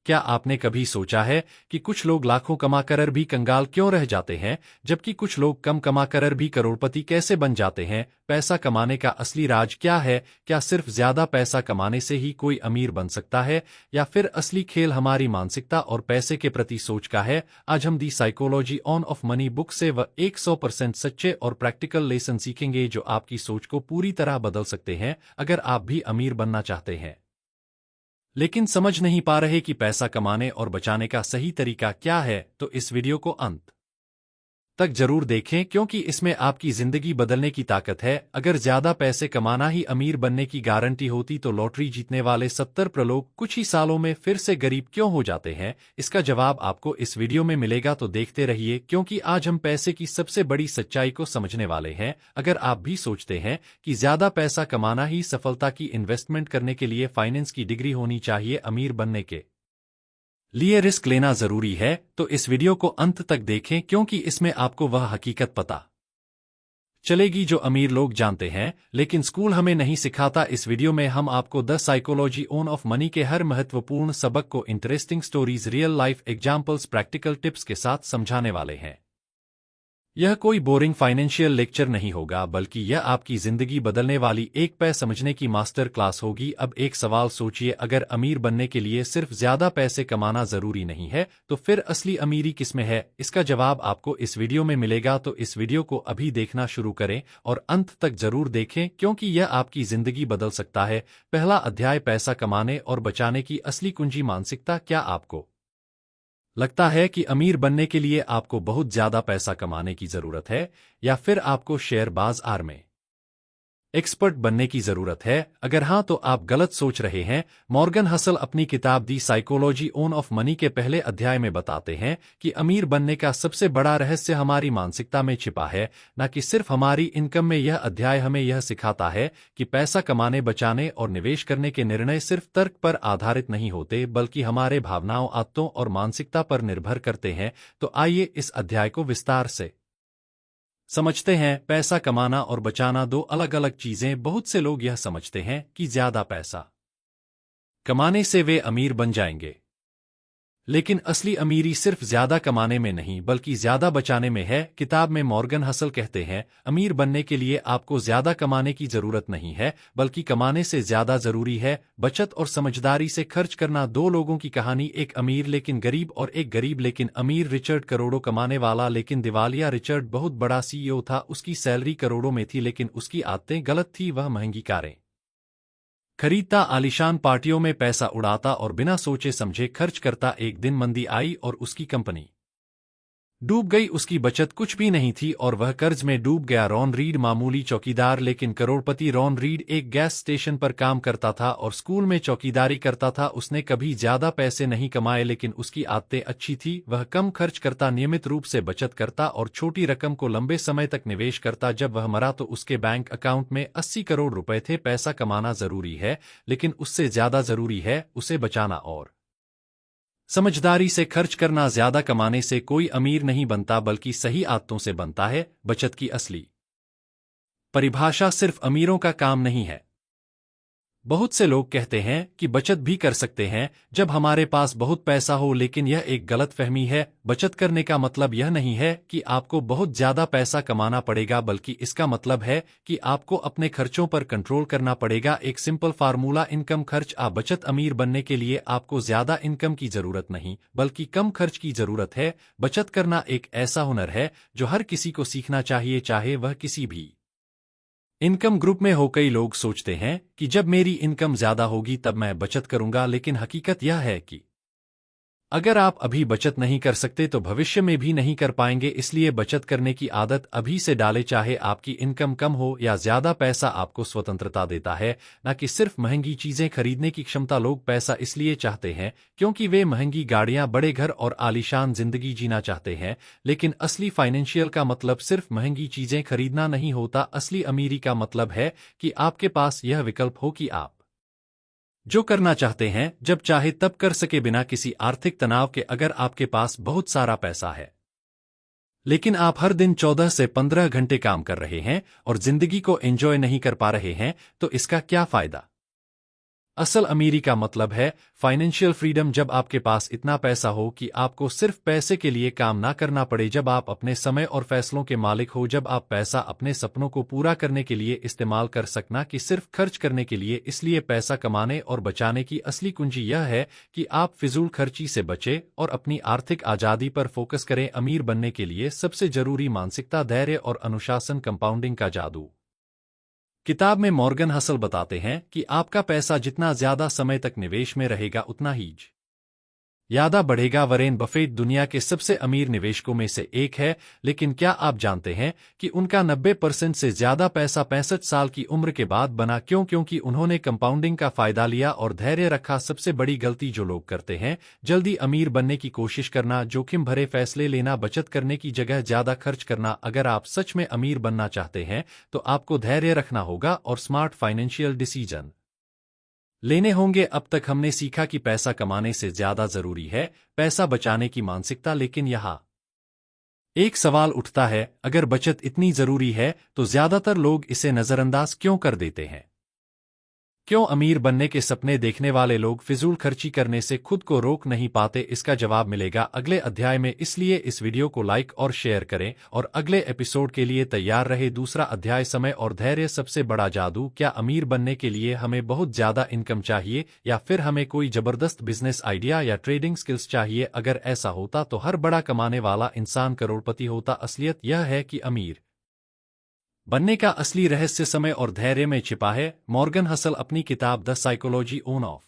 क्या आपने कभी सोचा है कि कुछ लोग लाखों कमाकर भी कंगाल क्यों रह जाते हैं, जबकि कुछ लोग कम कमाकर भी करोड़पति कैसे बन जाते हैं? पैसा कमाने का असली राज क्या है? क्या सिर्फ ज्यादा पैसा कमाने से ही कोई अमीर बन सकता है, या फिर असली खेल हमारी मानसिकता और पैसे के प्रति सोच का है? आज हम दी साइकोलॉजी ऑफ मनी बुक से वह 100% सच्चे और प्रैक्टिकल लेसन सीखेंगे जो आपकी सोच को पूरी तरह बदल सकते हैं अगर आप भी अमीर बनना चाहते हैं, लेकिन समझ नहीं पा रहे कि पैसा कमाने और बचाने का सही तरीका क्या है। तो इस वीडियो को अंत तक जरूर देखें, क्योंकि इसमें आपकी जिंदगी बदलने की ताकत है। अगर ज्यादा पैसे कमाना ही अमीर बनने की गारंटी होती तो लॉटरी जीतने वाले 70% लोग कुछ ही सालों में फिर से गरीब क्यों हो जाते हैं? इसका जवाब आपको इस वीडियो में मिलेगा, तो देखते रहिए, क्योंकि आज हम पैसे की सबसे बड़ी सच्चाई को समझने वाले हैं। अगर आप भी सोचते हैं कि ज्यादा पैसा कमाना ही सफलता की इन्वेस्टमेंट करने के लिए फाइनेंस की डिग्री होनी चाहिए, अमीर बनने के लिए रिस्क लेना जरूरी है, तो इस वीडियो को अंत तक देखें, क्योंकि इसमें आपको वह हकीकत पता चलेगी जो अमीर लोग जानते हैं लेकिन स्कूल हमें नहीं सिखाता। इस वीडियो में हम आपको द साइकोलॉजी ऑफ मनी के हर महत्वपूर्ण सबक को interesting stories, real life examples, practical tips के साथ समझाने वाले हैं। यह कोई बोरिंग फाइनेंशियल लेक्चर नहीं होगा, बल्कि यह आपकी जिंदगी बदलने वाली एक पै समझने की मास्टर क्लास होगी। अब एक सवाल सोचिए, अगर अमीर बनने के लिए सिर्फ ज्यादा पैसे कमाना जरूरी नहीं है, तो फिर असली अमीरी किसमें है? इसका जवाब आपको इस वीडियो में मिलेगा, तो इस वीडियो को अभी देखना शुरू करें और अंत तक जरूर देखें, क्योंकि यह आपकी जिंदगी बदल सकता है। पहला अध्याय, पैसा कमाने और बचाने की असली कुंजी, मानसिकता। क्या आपको लगता है कि अमीर बनने के लिए आपको बहुत ज्यादा पैसा कमाने की जरूरत है, या फिर आपको शेयर बाजार में एक्सपर्ट बनने की जरूरत है? अगर हाँ, तो आप गलत सोच रहे हैं। मॉर्गन हसल अपनी किताब दी साइकोलॉजी ऑफ मनी के पहले अध्याय में बताते हैं कि अमीर बनने का सबसे बड़ा रहस्य हमारी मानसिकता में छिपा है, न कि सिर्फ हमारी इनकम में। यह अध्याय हमें यह सिखाता है कि पैसा कमाने, बचाने और निवेश करने के निर्णय सिर्फ तर्क पर आधारित नहीं होते, बल्कि हमारे भावनाओं, आदतों और मानसिकता पर निर्भर करते हैं। तो आइए इस अध्याय को विस्तार से समझते हैं। पैसा कमाना और बचाना दो अलग अलग चीजें। बहुत से लोग यह समझते हैं कि ज्यादा पैसा कमाने से वे अमीर बन जाएंगे, लेकिन असली अमीरी सिर्फ ज्यादा कमाने में नहीं, बल्कि ज्यादा बचाने में है। किताब में मॉर्गन हसल कहते हैं, अमीर बनने के लिए आपको ज्यादा कमाने की जरूरत नहीं है, बल्कि कमाने से ज्यादा जरूरी है बचत और समझदारी से खर्च करना। दो लोगों की कहानी, एक अमीर लेकिन गरीब और एक गरीब लेकिन अमीर। रिचर्ड करोड़ों कमाने वाला लेकिन दिवालिया। रिचर्ड बहुत बड़ा सीईओ था, उसकी सैलरी करोड़ों में थी, लेकिन उसकी आदतें गलत थी। वह महंगी कारें खरीदता, आलीशान पार्टियों में पैसा उड़ाता और बिना सोचे समझे खर्च करता। एक दिन मंदी आई और उसकी कंपनी डूब गई। उसकी बचत कुछ भी नहीं थी और वह कर्ज में डूब गया। रॉन रीड मामूली चौकीदार लेकिन करोड़पति। रॉन रीड एक गैस स्टेशन पर काम करता था और स्कूल में चौकीदारी करता था। उसने कभी ज्यादा पैसे नहीं कमाए, लेकिन उसकी आदतें अच्छी थी। वह कम खर्च करता, नियमित रूप से बचत करता और छोटी रकम को लंबे समय तक निवेश करता। जब वह मरा तो उसके बैंक अकाउंट में 80 करोड़ रुपए थे। पैसा कमाना जरूरी है, लेकिन उससे ज्यादा जरूरी है उसे बचाना और समझदारी से खर्च करना। ज्यादा कमाने से कोई अमीर नहीं बनता, बल्कि सही आदतों से बनता है। बचत की असली परिभाषा सिर्फ अमीरों का काम नहीं है। बहुत से लोग कहते हैं कि बचत भी कर सकते हैं जब हमारे पास बहुत पैसा हो, लेकिन यह एक गलतफहमी है। बचत करने का मतलब यह नहीं है कि आपको बहुत ज्यादा पैसा कमाना पड़ेगा, बल्कि इसका मतलब है कि आपको अपने खर्चों पर कंट्रोल करना पड़ेगा। एक सिंपल फार्मूला, इनकम खर्च आ बचत। अमीर बनने के लिए आपको ज्यादा इनकम की जरूरत नहीं, बल्कि कम खर्च की जरूरत है। बचत करना एक ऐसा हुनर है जो हर किसी को सीखना चाहिए, चाहे वह किसी भी इनकम ग्रुप में हो। कई लोग सोचते हैं कि जब मेरी इनकम ज्यादा होगी तब मैं बचत करूंगा, लेकिन हकीकत यह है कि अगर आप अभी बचत नहीं कर सकते तो भविष्य में भी नहीं कर पाएंगे। इसलिए बचत करने की आदत अभी से डालें, चाहे आपकी इनकम कम हो या ज्यादा। पैसा आपको स्वतंत्रता देता है, न कि सिर्फ महंगी चीजें खरीदने की क्षमता। लोग पैसा इसलिए चाहते हैं क्योंकि वे महंगी गाड़ियां, बड़े घर और आलीशान जिंदगी जीना चाहते हैं, लेकिन असली फाइनेंशियल का मतलब सिर्फ महंगी चीजें खरीदना नहीं होता। असली अमीरी का मतलब है कि आपके पास यह विकल्प हो कि आप जो करना चाहते हैं जब चाहे तब कर सके, बिना किसी आर्थिक तनाव के। अगर आपके पास बहुत सारा पैसा है, लेकिन आप हर दिन 14 से 15 घंटे काम कर रहे हैं और जिंदगी को एंजॉय नहीं कर पा रहे हैं, तो इसका क्या फायदा? असल अमीरी का मतलब है फाइनेंशियल फ्रीडम, जब आपके पास इतना पैसा हो कि आपको सिर्फ पैसे के लिए काम ना करना पड़े, जब आप अपने समय और फैसलों के मालिक हो, जब आप पैसा अपने सपनों को पूरा करने के लिए इस्तेमाल कर सकना कि सिर्फ खर्च करने के लिए। इसलिए पैसा कमाने और बचाने की असली कुंजी यह है कि आप फिजूल खर्ची से बचें और अपनी आर्थिक आज़ादी पर फोकस करें। अमीर बनने के लिए सबसे जरूरी मानसिकता, धैर्य और अनुशासन, कंपाउंडिंग का जादू। किताब में मॉर्गन हसल बताते हैं कि आपका पैसा जितना ज्यादा समय तक निवेश में रहेगा उतना ही ज्यादा बढ़ेगा। वरेन बफेट दुनिया के सबसे अमीर निवेशकों में से एक है, लेकिन क्या आप जानते हैं कि उनका 90% से ज्यादा पैसा 65 साल की उम्र के बाद बना? क्यों? क्योंकि उन्होंने कंपाउंडिंग का फायदा लिया और धैर्य रखा। सबसे बड़ी गलती जो लोग करते हैं, जल्दी अमीर बनने की कोशिश करना, जोखिम भरे फैसले लेना, बचत करने की जगह ज्यादा खर्च करना। अगर आप सच में अमीर बनना चाहते हैं तो आपको धैर्य रखना होगा और स्मार्ट फाइनेंशियल डिसीजन लेने होंगे। अब तक हमने सीखा कि पैसा कमाने से ज्यादा जरूरी है पैसा बचाने की मानसिकता, लेकिन यहाँ एक सवाल उठता है, अगर बचत इतनी जरूरी है तो ज्यादातर लोग इसे नजरअंदाज क्यों कर देते हैं? क्यों अमीर बनने के सपने देखने वाले लोग फिजूल खर्ची करने से खुद को रोक नहीं पाते? इसका जवाब मिलेगा अगले अध्याय में, इसलिए इस वीडियो को लाइक और शेयर करें और अगले एपिसोड के लिए तैयार रहे। दूसरा अध्याय, समय और धैर्य सबसे बड़ा जादू। क्या अमीर बनने के लिए हमें बहुत ज्यादा इनकम चाहिए या फिर हमें कोई जबरदस्त बिजनेस आइडिया या ट्रेडिंग स्किल्स चाहिए? अगर ऐसा होता तो हर बड़ा कमाने वाला इंसान करोड़पति होता। असलियत यह है कि अमीर बनने का असली रहस्य समय और धैर्य में छिपा है। मॉर्गन हसल अपनी किताब द साइकोलॉजी ऑफ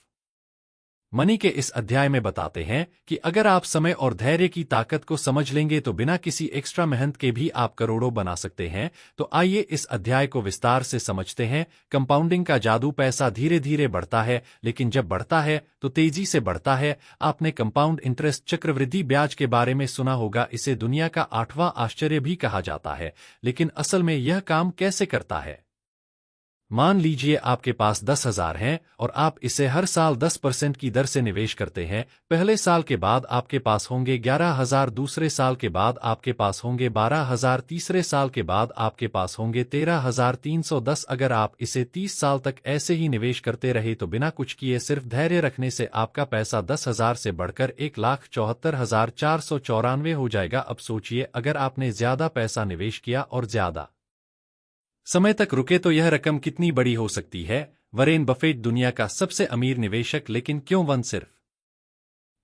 मनी के इस अध्याय में बताते हैं कि अगर आप समय और धैर्य की ताकत को समझ लेंगे तो बिना किसी एक्स्ट्रा मेहनत के भी आप करोड़ों बना सकते हैं। तो आइए इस अध्याय को विस्तार से समझते हैं। कंपाउंडिंग का जादू। पैसा धीरे धीरे बढ़ता है, लेकिन जब बढ़ता है तो तेजी से बढ़ता है। आपने कंपाउंड इंटरेस्ट, चक्रवृद्धि ब्याज के बारे में सुना होगा। इसे दुनिया का 8वां आश्चर्य भी कहा जाता है, लेकिन असल में यह काम कैसे करता है? मान लीजिए आपके पास 10,000 हैं और आप इसे हर साल 10% की दर से निवेश करते हैं। पहले साल के बाद आपके पास होंगे 11,000, दूसरे साल के बाद आपके पास होंगे 12,000, तीसरे साल के बाद आपके पास होंगे 13,310। अगर आप इसे 30 साल तक ऐसे ही निवेश करते रहे तो बिना कुछ किए, सिर्फ धैर्य रखने से आपका पैसा 10,000 से बढ़कर 1,74,494 हो जाएगा। अब सोचिए, अगर आपने ज्यादा पैसा निवेश किया और ज्यादा समय तक रुके तो यह रकम कितनी बड़ी हो सकती है? वरेन बफेट दुनिया का सबसे अमीर निवेशक, लेकिन क्यों वन सिर्फ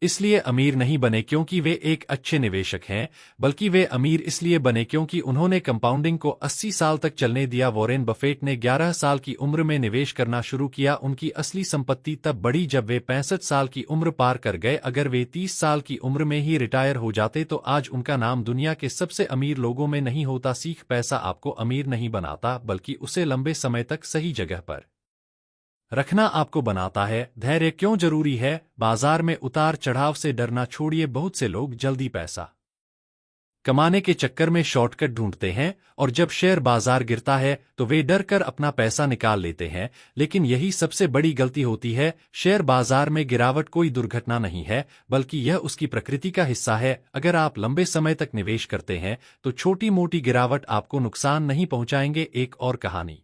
इसलिए अमीर नहीं बने क्योंकि वे एक अच्छे निवेशक हैं, बल्कि वे अमीर इसलिए बने क्योंकि उन्होंने कंपाउंडिंग को 80 साल तक चलने दिया। वॉरेन बफेट ने 11 साल की उम्र में निवेश करना शुरू किया। उनकी असली संपत्ति तब बढ़ी जब वे 65 साल की उम्र पार कर गए। अगर वे 30 साल की उम्र में ही रिटायर हो जाते तो आज उनका नाम दुनिया के सबसे अमीर लोगों में नहीं होता। सीख, पैसा आपको अमीर नहीं बनाता, बल्कि उसे लंबे समय तक सही जगह पर रखना आपको बनाता है। धैर्य क्यों जरूरी है? बाजार में उतार चढ़ाव से डरना छोड़िए। बहुत से लोग जल्दी पैसा कमाने के चक्कर में शॉर्टकट ढूंढते हैं और जब शेयर बाजार गिरता है तो वे डर कर अपना पैसा निकाल लेते हैं, लेकिन यही सबसे बड़ी गलती होती है। शेयर बाजार में गिरावट कोई दुर्घटना नहीं है, बल्कि यह उसकी प्रकृति का हिस्सा है। अगर आप लंबे समय तक निवेश करते हैं तो छोटी मोटी गिरावट आपको नुकसान नहीं पहुंचाएंगे। एक और कहानी,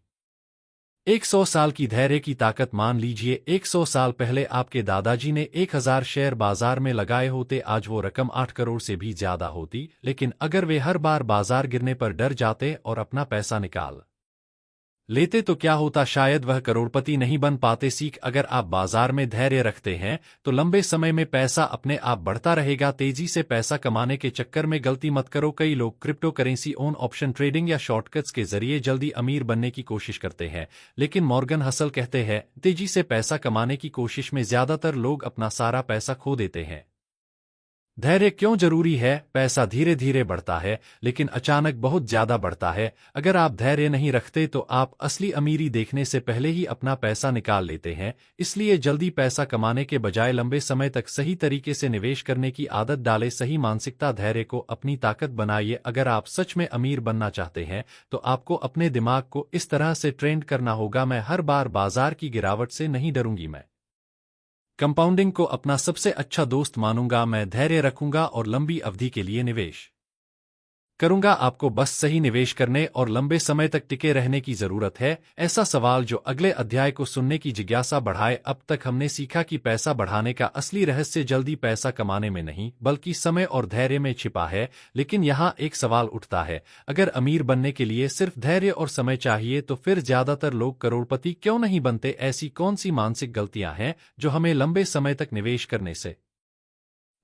100 साल की धैर्य की ताकत। मान लीजिए 100 साल पहले आपके दादाजी ने 1,000 शेयर बाजार में लगाए होते, आज वो रकम 8 करोड़ से भी ज्यादा होती। लेकिन अगर वे हर बार बाजार गिरने पर डर जाते और अपना पैसा निकाल लेते तो क्या होता? शायद वह करोड़पति नहीं बन पाते। सीख, अगर आप बाजार में धैर्य रखते हैं तो लंबे समय में पैसा अपने आप बढ़ता रहेगा। तेजी से पैसा कमाने के चक्कर में गलती मत करो। कई लोग crypto currency, on option trading या शॉर्टकट्स के जरिए जल्दी अमीर बनने की कोशिश करते हैं, लेकिन मॉर्गन हसल कहते हैं तेजी से पैसा कमाने की कोशिश में ज्यादातर लोग अपना सारा पैसा खो देते हैं। धैर्य क्यों जरूरी है? पैसा धीरे धीरे बढ़ता है, लेकिन अचानक बहुत ज्यादा बढ़ता है। अगर आप धैर्य नहीं रखते तो आप असली अमीरी देखने से पहले ही अपना पैसा निकाल लेते हैं। इसलिए जल्दी पैसा कमाने के बजाय लंबे समय तक सही तरीके से निवेश करने की आदत डालें। सही मानसिकता, धैर्य को अपनी ताकत बनाइए। अगर आप सच में अमीर बनना चाहते हैं तो आपको अपने दिमाग को इस तरह से ट्रेंड करना होगा, मैं हर बार बाजार की गिरावट से नहीं डरूंगी, मैं कंपाउंडिंग को अपना सबसे अच्छा दोस्त मानूंगा, मैं धैर्य रखूंगा और लंबी अवधि के लिए निवेश करूंगा। आपको बस सही निवेश करने और लंबे समय तक टिके रहने की जरूरत है। ऐसा सवाल जो अगले अध्याय को सुनने की जिज्ञासा बढ़ाए। अब तक हमने सीखा कि पैसा बढ़ाने का असली रहस्य जल्दी पैसा कमाने में नहीं बल्कि समय और धैर्य में छिपा है। लेकिन यहाँ एक सवाल उठता है, अगर अमीर बनने के लिए सिर्फ धैर्य और समय चाहिए तो फिर ज्यादातर लोग करोड़पति क्यों नहीं बनते? ऐसी कौन सी मानसिक गलतियां हैं जो हमें लंबे समय तक निवेश करने से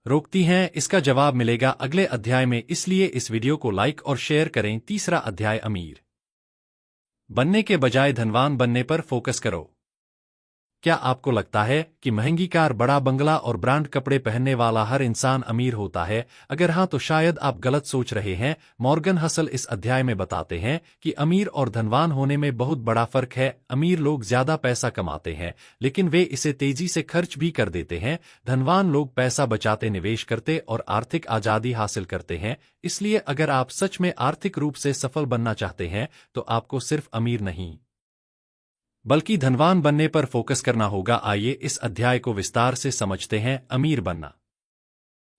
रोकती हैं? इसका जवाब मिलेगा अगले अध्याय में, इसलिए इस वीडियो को लाइक और शेयर करें। तीसरा अध्याय, अमीर बनने के बजाय धनवान बनने पर फोकस करो। क्या आपको लगता है कि महंगी कार, बड़ा बंगला और ब्रांड कपड़े पहनने वाला हर इंसान अमीर होता है? अगर हाँ तो शायद आप गलत सोच रहे हैं। मॉर्गन हसल इस अध्याय में बताते हैं कि अमीर और धनवान होने में बहुत बड़ा फर्क है। अमीर लोग ज्यादा पैसा कमाते हैं लेकिन वे इसे तेजी से खर्च भी कर देते हैं। धनवान लोग पैसा बचाते, निवेश करते और आर्थिक आजादी हासिल करते हैं। इसलिए अगर आप सच में आर्थिक रूप से सफल बनना चाहते हैं तो आपको सिर्फ अमीर नहीं बल्कि धनवान बनने पर फोकस करना होगा। आइए इस अध्याय को विस्तार से समझते हैं। अमीर बनना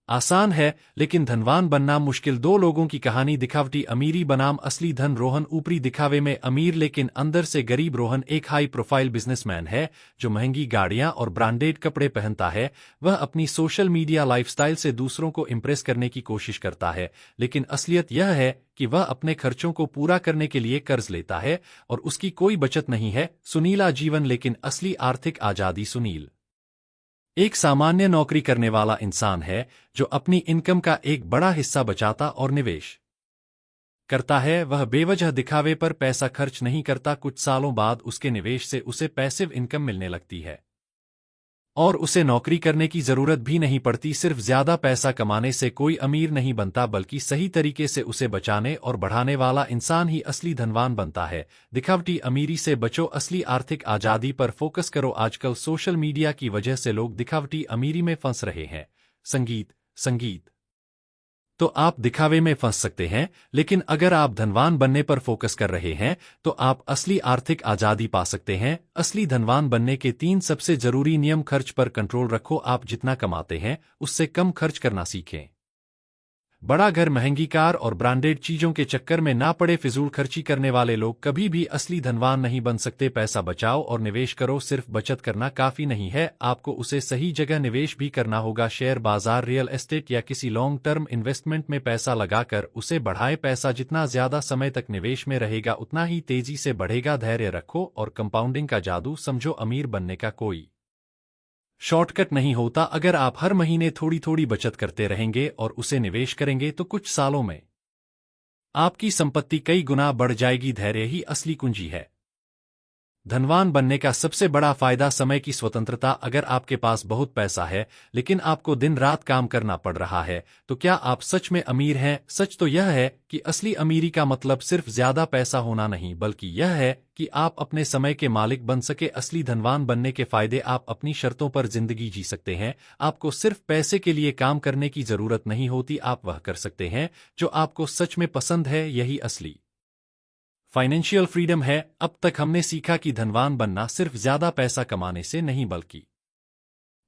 आसान है लेकिन धनवान बनना मुश्किल। दो लोगों की कहानी। दिखावटी अमीरी बनाम असली धन। रोहन ऊपरी दिखावे में अमीर लेकिन अंदर से गरीब। रोहन एक हाई प्रोफाइल बिजनेसमैन है जो महंगी गाड़ियां और ब्रांडेड कपड़े पहनता है। वह अपनी सोशल मीडिया लाइफस्टाइल से दूसरों को इंप्रेस करने की कोशिश करता है, लेकिन असलियत यह है कि वह अपने खर्चों को पूरा करने के लिए कर्ज लेता है और उसकी कोई बचत नहीं है। सुनीला जीवन लेकिन असली आर्थिक आजादी। सुनील एक सामान्य नौकरी करने वाला इंसान है जो अपनी इनकम का एक बड़ा हिस्सा बचाता और निवेश करता है। वह बेवजह दिखावे पर पैसा खर्च नहीं करता। कुछ सालों बाद उसके निवेश से उसे पैसिव इनकम मिलने लगती है और उसे नौकरी करने की जरूरत भी नहीं पड़ती। सिर्फ ज्यादा पैसा कमाने से कोई अमीर नहीं बनता बल्कि सही तरीके से उसे बचाने और बढ़ाने वाला इंसान ही असली धनवान बनता है। दिखावटी अमीरी से बचो, असली आर्थिक आजादी पर फोकस करो। आजकल सोशल मीडिया की वजह से लोग दिखावटी अमीरी में फंस रहे हैं। संगीत तो आप दिखावे में फंस सकते हैं, लेकिन अगर आप धनवान बनने पर फोकस कर रहे हैं तो आप असली आर्थिक आजादी पा सकते हैं। असली धनवान बनने के 3 सबसे जरूरी नियम। खर्च पर कंट्रोल रखो। आप जितना कमाते हैं उससे कम खर्च करना सीखें। बड़ा घर, महंगी कार और ब्रांडेड चीजों के चक्कर में ना पड़े। फिजूल खर्ची करने वाले लोग कभी भी असली धनवान नहीं बन सकते। पैसा बचाओ और निवेश करो। सिर्फ बचत करना काफी नहीं है, आपको उसे सही जगह निवेश भी करना होगा। शेयर बाजार, रियल एस्टेट या किसी लॉन्ग टर्म इन्वेस्टमेंट में पैसा लगाकर उसे बढ़ाए। पैसा जितना ज्यादा समय तक निवेश में रहेगा उतना ही तेजी से बढ़ेगा। धैर्य रखो और कंपाउंडिंग का जादू समझो। अमीर बनने का कोई शॉर्टकट नहीं होता। अगर आप हर महीने थोड़ी थोड़ी बचत करते रहेंगे और उसे निवेश करेंगे तो कुछ सालों में आपकी संपत्ति कई गुना बढ़ जाएगी। धैर्य ही असली कुंजी है धनवान बनने का। सबसे बड़ा फायदा समय की स्वतंत्रता। अगर आपके पास बहुत पैसा है लेकिन आपको दिन रात काम करना पड़ रहा है तो क्या आप सच में अमीर हैं? सच तो यह है कि असली अमीरी का मतलब सिर्फ ज्यादा पैसा होना नहीं बल्कि यह है कि आप अपने समय के मालिक बन सके। असली धनवान बनने के फायदे। आप अपनी शर्तों पर जिंदगी जी सकते हैं। आपको सिर्फ पैसे के लिए काम करने की जरूरत नहीं होती, आप वह कर सकते हैं जो आपको सच में पसंद है। यही असली फाइनेंशियल फ्रीडम है। अब तक हमने सीखा कि धनवान बनना सिर्फ ज्यादा पैसा कमाने से नहीं बल्कि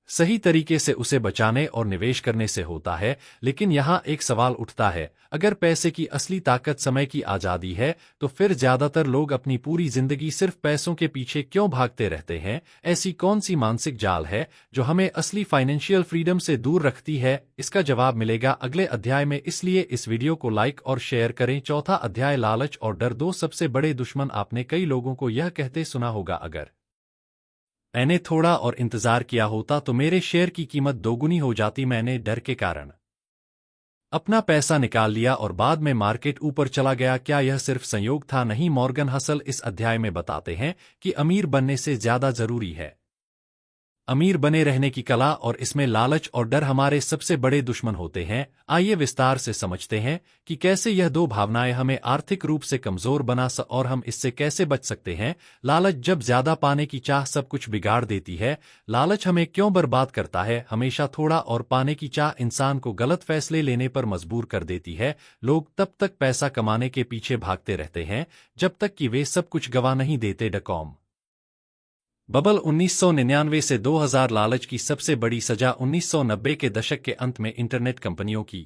सही तरीके से उसे बचाने और निवेश करने से होता है। लेकिन यहाँ एक सवाल उठता है, अगर पैसे की असली ताकत समय की आजादी है तो फिर ज्यादातर लोग अपनी पूरी जिंदगी सिर्फ पैसों के पीछे क्यों भागते रहते हैं? ऐसी कौन सी मानसिक जाल है जो हमें असली फाइनेंशियल फ्रीडम से दूर रखती है? इसका जवाब मिलेगा अगले अध्याय में, इसलिए इस वीडियो को लाइक और शेयर करें। चौथा अध्याय, लालच और डर। 2 सबसे बड़े दुश्मन। आपने कई लोगों को यह कहते सुना होगा, अगर मैंने थोड़ा और इंतजार किया होता तो मेरे शेयर की कीमत दोगुनी हो जाती। मैंने डर के कारण अपना पैसा निकाल लिया और बाद में मार्केट ऊपर चला गया। क्या यह सिर्फ संयोग था? नहीं। मॉर्गन हसल इस अध्याय में बताते हैं कि अमीर बनने से ज्यादा जरूरी है अमीर बने रहने की कला, और इसमें लालच और डर हमारे सबसे बड़े दुश्मन होते हैं। आइए विस्तार से समझते हैं कि कैसे यह 2 भावनाएं हमें आर्थिक रूप से कमजोर बना और हम इससे कैसे बच सकते हैं। लालच। जब ज्यादा पाने की चाह सब कुछ बिगाड़ देती है। लालच हमें क्यों बर्बाद करता है? हमेशा थोड़ा और पाने की चाह इंसान को गलत फैसले लेने पर मजबूर कर देती है। लोग तब तक पैसा कमाने के पीछे भागते रहते हैं जब तक कि वे सब कुछ गवा नहीं देते। .com बबल 1999 से 2000। लालच की सबसे बड़ी सजा। 1990 के दशक के अंत में इंटरनेट कंपनियों की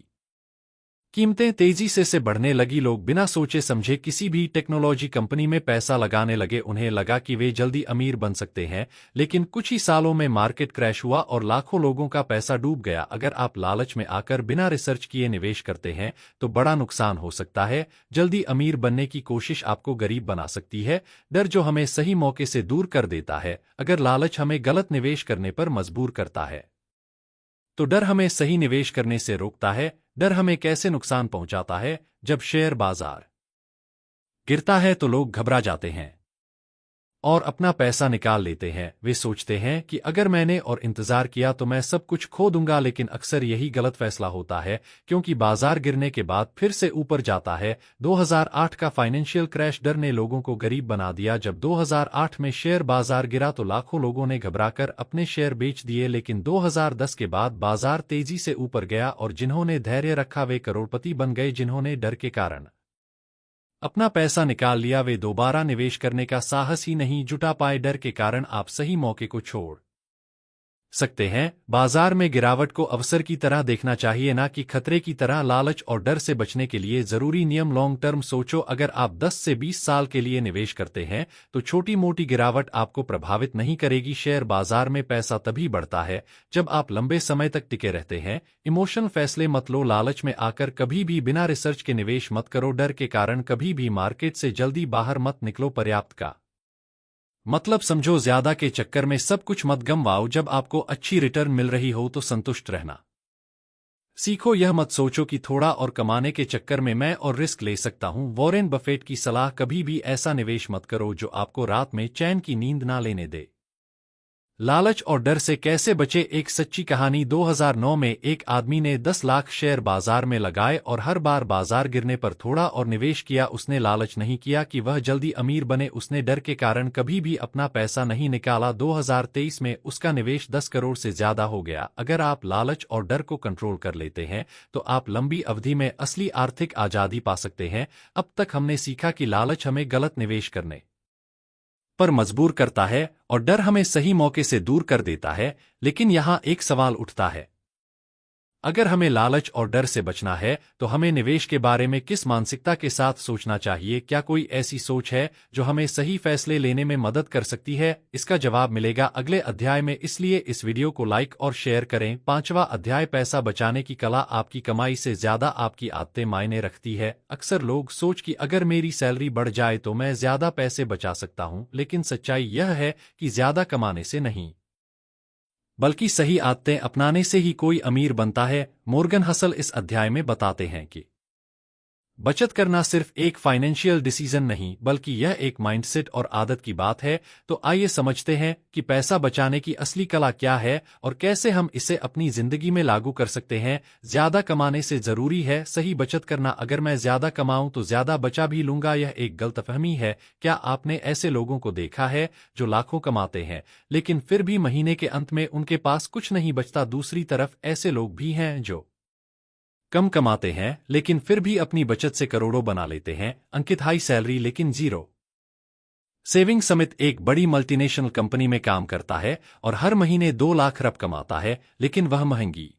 कीमतें तेजी से बढ़ने लगी। लोग बिना सोचे समझे किसी भी टेक्नोलॉजी कंपनी में पैसा लगाने लगे। उन्हें लगा कि वे जल्दी अमीर बन सकते हैं, लेकिन कुछ ही सालों में मार्केट क्रैश हुआ और लाखों लोगों का पैसा डूब गया। अगर आप लालच में आकर बिना रिसर्च किए निवेश करते हैं तो बड़ा नुकसान हो सकता है। जल्दी अमीर बनने की कोशिश आपको गरीब बना सकती है। डर जो हमें सही मौके से दूर कर देता है। अगर लालच हमें गलत निवेश करने पर मजबूर करता है तो डर हमें सही निवेश करने से रोकता है। डर हमें कैसे नुकसान पहुंचाता है? जब शेयर बाजार गिरता है तो लोग घबरा जाते हैं और अपना पैसा निकाल लेते हैं। वे सोचते हैं कि अगर मैंने और इंतजार किया तो मैं सब कुछ खो दूंगा, लेकिन अक्सर यही गलत फैसला होता है, क्योंकि बाजार गिरने के बाद फिर से ऊपर जाता है। 2008 का फाइनेंशियल क्रैश डर ने लोगों को गरीब बना दिया। जब 2008 में शेयर बाजार गिरा तो लाखों लोगों ने घबराकर अपने शेयर बेच दिए, लेकिन 2010 के बाद बाजार तेजी से ऊपर गया और जिन्होंने धैर्य रखा वे करोड़पति बन गए। जिन्होंने डर के कारण अपना पैसा निकाल लिया वे दोबारा निवेश करने का साहस ही नहीं जुटा पाए। डर के कारण आप सही मौके को छोड़ सकते हैं। बाजार में गिरावट को अवसर की तरह देखना चाहिए, ना कि खतरे की तरह। लालच और डर से बचने के लिए जरूरी नियम लॉन्ग टर्म सोचो। अगर आप 10 से 20 साल के लिए निवेश करते हैं तो छोटी मोटी गिरावट आपको प्रभावित नहीं करेगी। शेयर बाजार में पैसा तभी बढ़ता है जब आप लंबे समय तक टिके रहते हैं। इमोशनल फैसले मत लो। लालच में आकर कभी भी बिना रिसर्च के निवेश मत करो। डर के कारण कभी भी मार्केट से जल्दी बाहर मत निकलो। पर्याप्त का मतलब समझो, ज्यादा के चक्कर में सब कुछ मत गंवाओ। जब आपको अच्छी रिटर्न मिल रही हो तो संतुष्ट रहना सीखो। यह मत सोचो कि थोड़ा और कमाने के चक्कर में मैं और रिस्क ले सकता हूं। वॉरेन बफेट की सलाह, कभी भी ऐसा निवेश मत करो जो आपको रात में चैन की नींद ना लेने दे। लालच और डर से कैसे बचे? एक सच्ची कहानी। 2009 में एक आदमी ने 10 लाख शेयर बाजार में लगाए और हर बार बाजार गिरने पर थोड़ा और निवेश किया। उसने लालच नहीं किया कि वह जल्दी अमीर बने। उसने डर के कारण कभी भी अपना पैसा नहीं निकाला। 2023 में उसका निवेश 10 करोड़ से ज्यादा हो गया। अगर आप लालच और डर को कंट्रोल कर लेते हैं तो आप लंबी अवधि में असली आर्थिक आजादी पा सकते हैं। अब तक हमने सीखा कि लालच हमें गलत निवेश करने पर मजबूर करता है और डर हमें सही मौके से दूर कर देता है। लेकिन यहां एक सवाल उठता है, अगर हमें लालच और डर से बचना है तो हमें निवेश के बारे में किस मानसिकता के साथ सोचना चाहिए? क्या कोई ऐसी सोच है जो हमें सही फैसले लेने में मदद कर सकती है? इसका जवाब मिलेगा अगले अध्याय में, इसलिए इस वीडियो को लाइक और शेयर करें। 5वां अध्याय, पैसा बचाने की कला। आपकी कमाई से ज्यादा आपकी आदतें मायने रखती है। अक्सर लोग सोच कि अगर मेरी सैलरी बढ़ जाए तो मैं ज्यादा पैसे बचा सकता हूं, लेकिन सच्चाई यह है कि ज्यादा कमाने से नहीं बल्कि सही आदतें अपनाने से ही कोई अमीर बनता है। मॉर्गन हसल इस अध्याय में बताते हैं कि बचत करना सिर्फ एक फाइनेंशियल डिसीजन नहीं बल्कि यह एक माइंडसेट और आदत की बात है। तो आइए समझते हैं कि पैसा बचाने की असली कला क्या है और कैसे हम इसे अपनी जिंदगी में लागू कर सकते हैं। ज्यादा कमाने से जरूरी है सही बचत करना। अगर मैं ज्यादा कमाऊं तो ज्यादा बचा भी लूंगा, यह एक गलतफहमी है। क्या आपने ऐसे लोगों को देखा है जो लाखों कमाते हैं लेकिन फिर भी महीने के अंत में उनके पास कुछ नहीं बचता? दूसरी तरफ ऐसे लोग भी हैं जो कम कमाते हैं लेकिन फिर भी अपनी बचत से करोड़ों बना लेते हैं। अंकित हाई सैलरी लेकिन जीरो सेविंग। समित एक बड़ी मल्टीनेशनल कंपनी में काम करता है और हर महीने 2 लाख रुपए कमाता है, लेकिन वह महंगी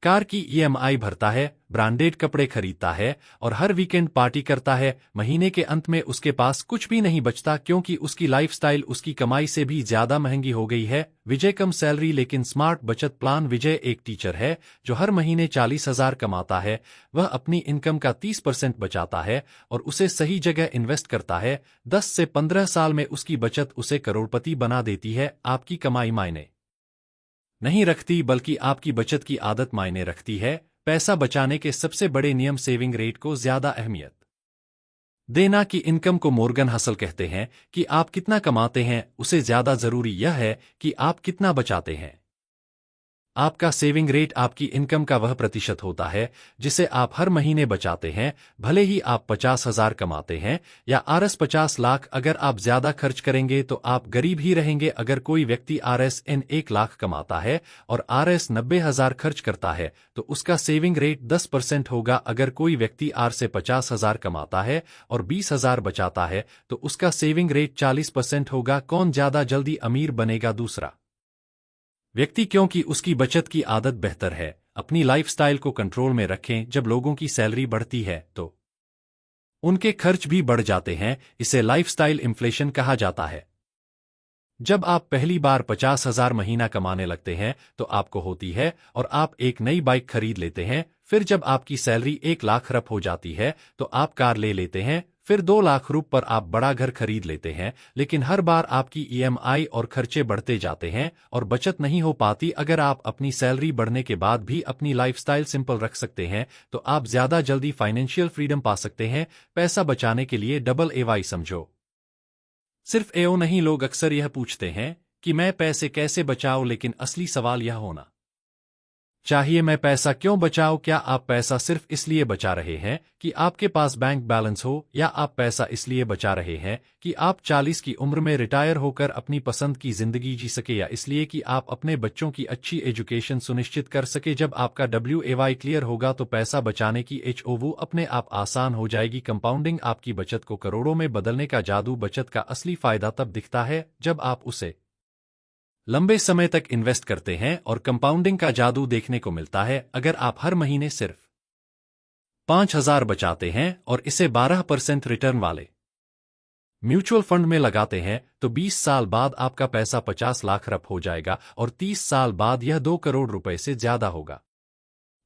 कार की ईएमआई भरता है, ब्रांडेड कपड़े खरीदता है और हर वीकेंड पार्टी करता है। महीने के अंत में उसके पास कुछ भी नहीं बचता क्योंकि उसकी लाइफस्टाइल उसकी कमाई से भी ज्यादा महंगी हो गई है। विजय कम सैलरी लेकिन स्मार्ट बचत प्लान। विजय एक टीचर है जो हर महीने 40,000 कमाता है। वह अपनी इनकम का 30% बचाता है और उसे सही जगह इन्वेस्ट करता है। 10 से 15 साल में उसकी बचत उसे करोड़पति बना देती है। आपकी कमाई मायने नहीं रखती बल्कि आपकी बचत की आदत मायने रखती है। पैसा बचाने के सबसे बड़े नियम, सेविंग रेट को ज्यादा अहमियत देना कि इनकम को। मॉर्गन हसल कहते हैं कि आप कितना कमाते हैं उसे ज्यादा जरूरी यह है कि आप कितना बचाते हैं। आपका सेविंग रेट आपकी इनकम का वह प्रतिशत होता है जिसे आप हर महीने बचाते हैं, भले ही आप 50,000 कमाते हैं या आरएस 50 लाख। अगर आप ज्यादा खर्च करेंगे तो आप गरीब ही रहेंगे। अगर कोई व्यक्ति आरएस एन 1 लाख कमाता है और आरएस 90,000 खर्च करता है तो उसका सेविंग रेट 10% होगा। अगर कोई व्यक्ति आर से 50,000 कमाता है और 20,000 बचाता है तो उसका सेविंग रेट 40% होगा। कौन ज्यादा जल्दी अमीर बनेगा? दूसरा व्यक्ति, क्योंकि उसकी बचत की आदत बेहतर है। अपनी लाइफस्टाइल को कंट्रोल में रखें। जब लोगों की सैलरी बढ़ती है तो उनके खर्च भी बढ़ जाते हैं। इसे लाइफस्टाइल इन्फ्लेशन कहा जाता है। जब आप पहली बार 50,000 महीना कमाने लगते हैं तो आपको होती है और आप एक नई बाइक खरीद लेते हैं। फिर जब आपकी सैलरी 1 लाख रुपए हो जाती है तो आप कार ले लेते हैं। फिर 2 लाख रुपए पर आप बड़ा घर खरीद लेते हैं। लेकिन हर बार आपकी ईएमआई और खर्चे बढ़ते जाते हैं और बचत नहीं हो पाती। अगर आप अपनी सैलरी बढ़ने के बाद भी अपनी लाइफस्टाइल सिंपल रख सकते हैं तो आप ज्यादा जल्दी फाइनेंशियल फ्रीडम पा सकते हैं। पैसा बचाने के लिए डबल एवाई समझो। सिर्फ एओ नहीं, लोग अक्सर यह पूछते हैं कि मैं पैसे कैसे बचाऊं, लेकिन असली सवाल यह होना चाहिए मैं पैसा क्यों बचाऊं। क्या आप पैसा सिर्फ इसलिए बचा रहे हैं कि आपके पास बैंक बैलेंस हो, या आप पैसा इसलिए बचा रहे हैं कि आप 40 की उम्र में रिटायर होकर अपनी पसंद की जिंदगी जी सके, या इसलिए कि आप अपने बच्चों की अच्छी एजुकेशन सुनिश्चित कर सके। जब आपका WAY क्लियर होगा तो पैसा बचाने की HOW अपने आप आसान हो जाएगी। कंपाउंडिंग आपकी बचत को करोड़ों में बदलने का जादू। बचत का असली फायदा तब दिखता है जब आप उसे लंबे समय तक इन्वेस्ट करते हैं और कंपाउंडिंग का जादू देखने को मिलता है। अगर आप हर महीने सिर्फ 5,000 बचाते हैं और इसे 12% रिटर्न वाले म्यूचुअल फंड में लगाते हैं तो 20 साल बाद आपका पैसा 50 लाख रुपए हो जाएगा और 30 साल बाद यह 2 करोड़ रुपए से ज्यादा होगा।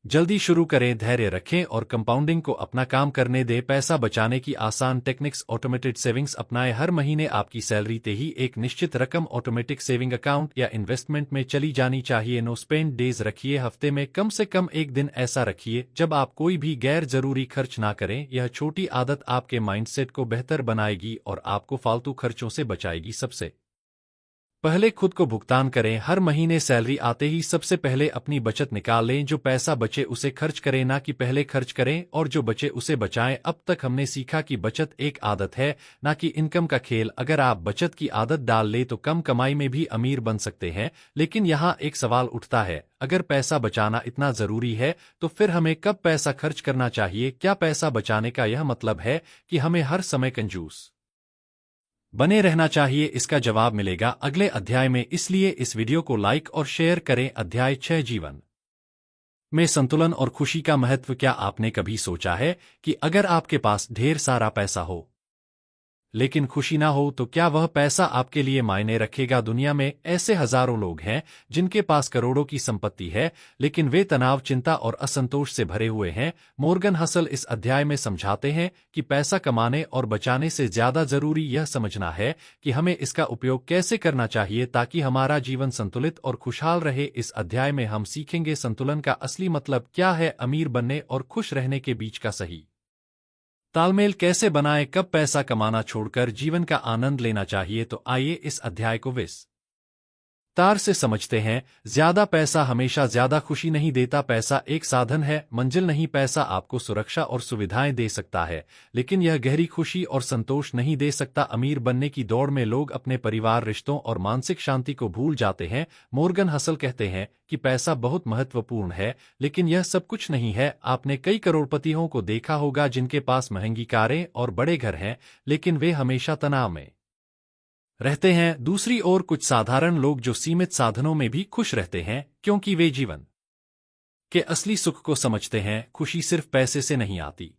जल्दी शुरू करें, धैर्य रखें और कंपाउंडिंग को अपना काम करने दें। पैसा बचाने की आसान टेक्निक्स। ऑटोमेटेड सेविंग्स अपनाएं। हर महीने आपकी सैलरी ते ही एक निश्चित रकम ऑटोमेटिक सेविंग अकाउंट या इन्वेस्टमेंट में चली जानी चाहिए। नो स्पेंड डेज रखिए। हफ्ते में कम से कम एक दिन ऐसा रखिए जब आप कोई भी गैर जरूरी खर्च ना करें। यह छोटी आदत आपके माइंडसेट को बेहतर बनाएगी और आपको फालतू खर्चों से बचाएगी। सबसे पहले खुद को भुगतान करें। हर महीने सैलरी आते ही सबसे पहले अपनी बचत निकाल लें। जो पैसा बचे उसे खर्च करें, ना कि पहले खर्च करें, और जो बचे उसे बचाएं। अब तक हमने सीखा कि बचत एक आदत है, ना कि इनकम का खेल। अगर आप बचत की आदत डाल ले तो कम कमाई में भी अमीर बन सकते हैं। लेकिन यहाँ एक सवाल उठता है, अगर पैसा बचाना इतना जरूरी है तो फिर हमें कब पैसा खर्च करना चाहिए? क्या पैसा बचाने का यह मतलब है कि हमें हर समय कंजूस बने रहना चाहिए? इसका जवाब मिलेगा अगले अध्याय में, इसलिए इस वीडियो को लाइक और शेयर करें। अध्याय 6, जीवन में संतुलन और खुशी का महत्व। क्या आपने कभी सोचा है कि अगर आपके पास ढेर सारा पैसा हो लेकिन खुशी ना हो तो क्या वह पैसा आपके लिए मायने रखेगा? दुनिया में ऐसे हजारों लोग हैं जिनके पास करोड़ों की संपत्ति है लेकिन वे तनाव, चिंता और असंतोष से भरे हुए हैं। मॉर्गन हसल इस अध्याय में समझाते हैं कि पैसा कमाने और बचाने से ज्यादा जरूरी यह समझना है कि हमें इसका उपयोग कैसे करना चाहिए ताकि हमारा जीवन संतुलित और खुशहाल रहे। इस अध्याय में हम सीखेंगे संतुलन का असली मतलब क्या है, अमीर बनने और खुश रहने के बीच का सही तालमेल कैसे बनाएं, कब पैसा कमाना छोड़कर जीवन का आनंद लेना चाहिए। तो आइए इस अध्याय को विस्तार से समझते हैं। ज्यादा पैसा हमेशा ज्यादा खुशी नहीं देता। पैसा एक साधन है, मंजिल नहीं। पैसा आपको सुरक्षा और सुविधाएं दे सकता है लेकिन यह गहरी खुशी और संतोष नहीं दे सकता। अमीर बनने की दौड़ में लोग अपने परिवार, रिश्तों और मानसिक शांति को भूल जाते हैं। मॉर्गन हसल कहते हैं कि पैसा बहुत महत्वपूर्ण है लेकिन यह सब कुछ नहीं है। आपने कई करोड़पतियों को देखा होगा जिनके पास महंगी कारें और बड़े घर हैं लेकिन वे हमेशा तनाव में रहते हैं। दूसरी ओर कुछ साधारण लोग जो सीमित साधनों में भी खुश रहते हैं क्योंकि वे जीवन के असली सुख को समझते हैं। खुशी सिर्फ पैसे से नहीं आती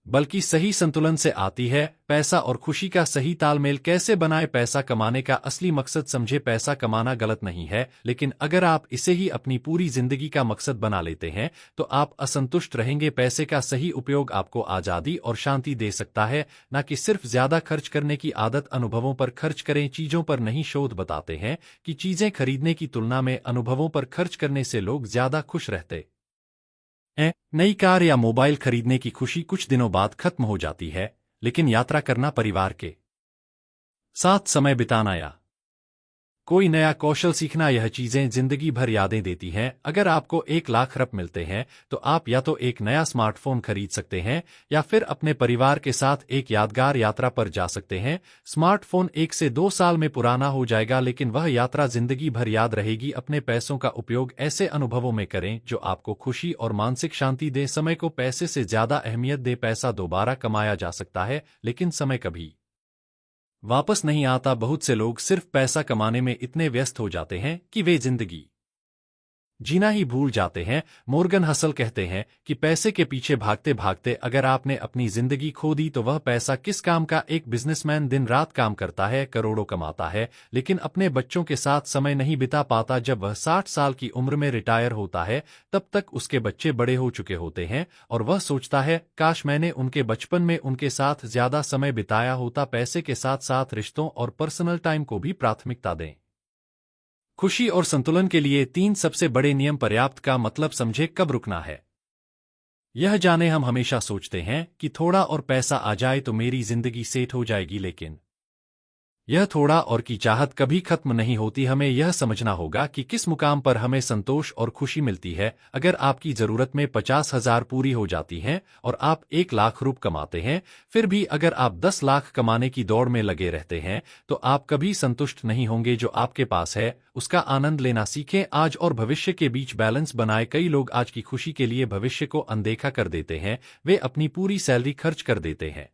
बल्कि सही संतुलन से आती है। पैसा और खुशी का सही तालमेल कैसे बनाएं? पैसा कमाने का असली मकसद समझे। पैसा कमाना गलत नहीं है लेकिन अगर आप इसे ही अपनी पूरी जिंदगी का मकसद बना लेते हैं तो आप असंतुष्ट रहेंगे। पैसे का सही उपयोग आपको आजादी और शांति दे सकता है, न कि सिर्फ ज्यादा खर्च करने की आदत। अनुभवों पर खर्च करें, चीजों पर नहीं। शोध बताते हैं कि चीजें खरीदने की तुलना में अनुभवों पर खर्च करने से लोग ज्यादा खुश रहते नई कार या मोबाइल खरीदने की खुशी कुछ दिनों बाद खत्म हो जाती है लेकिन यात्रा करना, परिवार के साथ समय बिताना या कोई नया कौशल सीखना, यह चीजें जिंदगी भर यादें देती हैं। अगर आपको 1 लाख रुपए मिलते हैं तो आप या तो एक नया स्मार्टफोन खरीद सकते हैं या फिर अपने परिवार के साथ एक यादगार यात्रा पर जा सकते हैं। स्मार्टफोन 1 से 2 साल में पुराना हो जाएगा लेकिन वह यात्रा जिंदगी भर याद रहेगी। अपने पैसों का उपयोग ऐसे अनुभवों में करें जो आपको खुशी और मानसिक शांति दें। समय को पैसे से ज्यादा अहमियत दें। पैसा दोबारा कमाया जा सकता है लेकिन समय कभी वापस नहीं आता। बहुत से लोग सिर्फ पैसा कमाने में इतने व्यस्त हो जाते हैं कि वे जिंदगी जीना ही भूल जाते हैं। मोर्गन हसल कहते हैं कि पैसे के पीछे भागते भागते अगर आपने अपनी जिंदगी खो दी तो वह पैसा किस काम का। एक बिजनेसमैन दिन रात काम करता है, करोड़ों कमाता है, लेकिन अपने बच्चों के साथ समय नहीं बिता पाता। जब वह 60 साल की उम्र में रिटायर होता है तब तक उसके बच्चे बड़े हो चुके होते हैं और वह सोचता है काश मैंने उनके बचपन में उनके साथ ज्यादा समय बिताया होता। पैसे के साथ साथ रिश्तों और पर्सनल टाइम को भी प्राथमिकता दें। खुशी और संतुलन के लिए 3 सबसे बड़े नियम। पर्याप्त का मतलब समझे कब रुकना है। यह जाने हम हमेशा सोचते हैं कि थोड़ा और पैसा आ जाए तो मेरी जिंदगी सेट हो जाएगी, लेकिन यह थोड़ा और की चाहत कभी खत्म नहीं होती। हमें यह समझना होगा कि किस मुकाम पर हमें संतोष और खुशी मिलती है। अगर आपकी जरूरत में 50,000 पूरी हो जाती हैं और आप 1 लाख रुपये कमाते हैं, फिर भी अगर आप 10 लाख कमाने की दौड़ में लगे रहते हैं तो आप कभी संतुष्ट नहीं होंगे। जो आपके पास है उसका आनंद लेना सीखें। आज और भविष्य के बीच बैलेंस बनाए। कई लोग आज की खुशी के लिए भविष्य को अनदेखा कर देते हैं। वे अपनी पूरी सैलरी खर्च कर देते हैं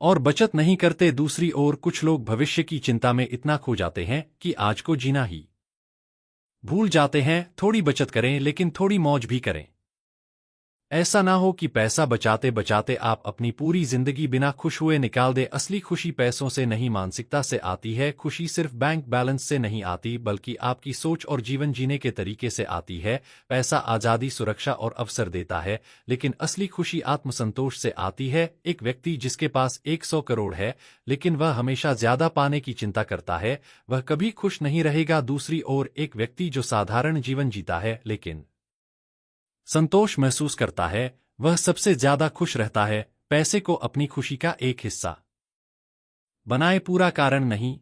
और बचत नहीं करते। दूसरी ओर कुछ लोग भविष्य की चिंता में इतना खो जाते हैं कि आज को जीना ही भूल जाते हैं। थोड़ी बचत करें लेकिन थोड़ी मौज भी करें। ऐसा ना हो कि पैसा बचाते बचाते आप अपनी पूरी जिंदगी बिना खुश हुए निकाल दे। असली खुशी पैसों से नहीं, मानसिकता से आती है। खुशी सिर्फ बैंक बैलेंस से नहीं आती बल्कि आपकी सोच और जीवन जीने के तरीके से आती है। पैसा आज़ादी, सुरक्षा और अवसर देता है, लेकिन असली खुशी आत्मसंतोष से आती है। एक व्यक्ति जिसके पास 100 करोड़ है लेकिन वह हमेशा ज्यादा पाने की चिंता करता है, वह कभी खुश नहीं रहेगा। दूसरी ओर एक व्यक्ति जो साधारण जीवन जीता है लेकिन संतोष महसूस करता है, वह सबसे ज्यादा खुश रहता है। पैसे को अपनी खुशी का एक हिस्सा बनाए, पूरा कारण नहीं।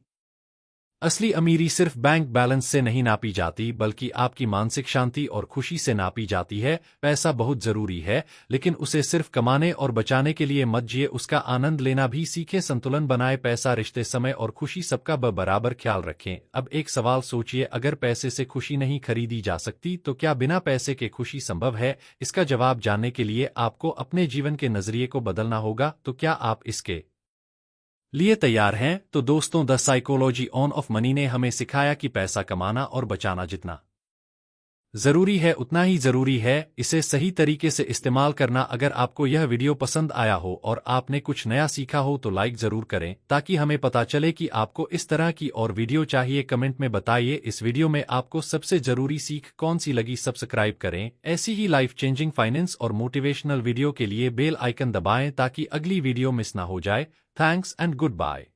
असली अमीरी सिर्फ बैंक बैलेंस से नहीं नापी जाती बल्कि आपकी मानसिक शांति और खुशी से नापी जाती है। पैसा बहुत जरूरी है लेकिन उसे सिर्फ कमाने और बचाने के लिए मत जिए, उसका आनंद लेना भी सीखें। संतुलन बनाए। पैसा, रिश्ते, समय और खुशी सबका बराबर ख्याल रखें। अब एक सवाल सोचिए, अगर पैसे से खुशी नहीं खरीदी जा सकती तो क्या बिना पैसे के खुशी संभव है? इसका जवाब जानने के लिए आपको अपने जीवन के नजरिए को बदलना होगा। तो क्या आप इसके लिए तैयार हैं? तो दोस्तों, द साइकोलॉजी ऑफ मनी ने हमें सिखाया कि पैसा कमाना और बचाना जितना जरूरी है उतना ही जरूरी है इसे सही तरीके से इस्तेमाल करना। अगर आपको यह वीडियो पसंद आया हो और आपने कुछ नया सीखा हो तो लाइक जरूर करें ताकि हमें पता चले कि आपको इस तरह की और वीडियो चाहिए। कमेंट में बताइए इस वीडियो में आपको सबसे जरूरी सीख कौन सी लगी। सब्सक्राइब करें ऐसी ही लाइफ चेंजिंग फाइनेंस और मोटिवेशनल वीडियो के लिए। बेल आइकन दबाएं ताकि अगली वीडियो मिस ना हो जाए। Thanks and good bye.